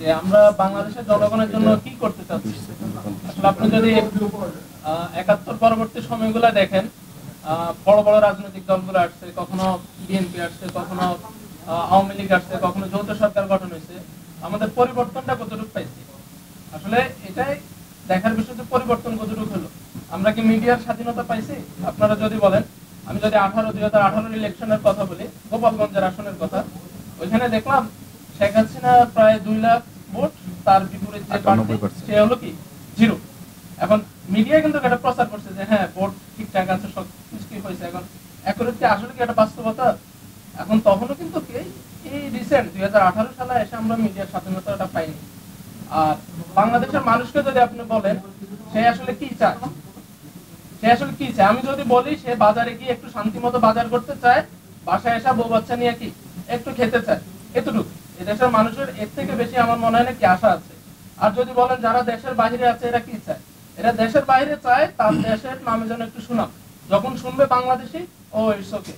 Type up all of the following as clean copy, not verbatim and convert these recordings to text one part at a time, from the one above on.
যে আমরা বাংলাদেশের জনগণের জন্য কি করতে চাচ্ছি। আসলে আপনি যদি ৭১ পরবর্তী সময়গুলো দেখেন, বড় বড় রাজনৈতিক দলগুলো আসছে, কখনো বিএনপি আসছে, কখনো আওয়ামী লীগ আসছে, কখনো যৌথ সরকার গঠন হয়েছে, আমাদের পরিবর্তনটা কতটুকু পাইছি আসলে এটাই দেখার বিষয় যে পরিবর্তন কতটুকু হলো। আমরা কি মিডিয়ার স্বাধীনতা পাইছি? আপনারা যদি বলেন, আমি যদি 2018 ইলেকশনের কথা বলি, গোপালগঞ্জের আসনের কথা, ওইখানে দেখলাম শেখ হাসিনা প্রায় 2 লাখ ভোট, তার বিপরীত যে প্রার্থী সে হলো কি 0। এখন মিডিয়া কিন্তু এটা প্রচার করছে যে হ্যাঁ ভোট ঠিকঠাক আছে, সব কিছুই হয়েছে। এখন অ্যাকুরেট কি আসলে কি এটা বাস্তবতা? এখন তখনও কিন্তু এই রিসেন্ট 2018 সালে এসে আমরা মিডিয়ার স্বাধীনতাটা পাইনি। আর বাংলাদেশের মানুষকে যদি আপনি বলেন সে আসলে কি চায়, সে আসলে কি চায়, আমি যদি বলি সে বাজারে গিয়ে একটু শান্তি মতো বাজার করতে চায়, বাসায় এসে বউ বাচ্চা নিয়ে কি একটু খেতে চায়, এতটুকু। এই দেশের মানুষের এর থেকে বেশি আমার মনে হয় না কি আশা আছে। আর যদি বলেন যারা দেশের বাইরে আছে এরা কি চায়, এরা দেশের বাইরে চায় তার দেশের নামে যেন একটু শুনাম, যখন শুনবে বাংলাদেশি ও ইটস ওকে,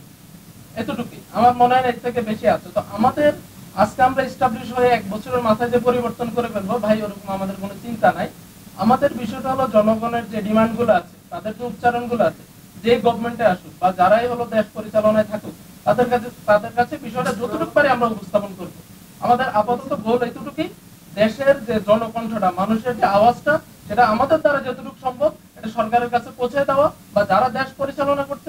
এতটুকুই। আমার মনে হয় এর থেকে বেশি আছে। তো আমাদের আজকে আমরা এস্টাবলিশ হয়ে 1 বছরের মাথায় যে পরিবর্তন করে ফেলবো ভাই, ওরকম আমাদের কোনো চিন্তা নাই। আমাদের বিষয়টা হলো জনগণের যে ডিমান্ড গুলো আছে, তাদের যে উচ্চারণ গুলো আছে, যে গভর্নমেন্টে আসুক বা যারাই হলো দেশ পরিচালনায় থাকুক, তাদের কাছে বিষয়টা যতটুকু পারে আমরা উপস্থাপন করবো। আমাদের আপাতত গোল এতটুকুই, দেশের যে জনকণ্ঠটা, মানুষের যে আওয়াজটা, সেটা আমাদের দ্বারা যতটুকু সম্ভব এটা সরকারের কাছে পৌঁছে দেওয়া, বা যারা দেশ পরিচালনা করছে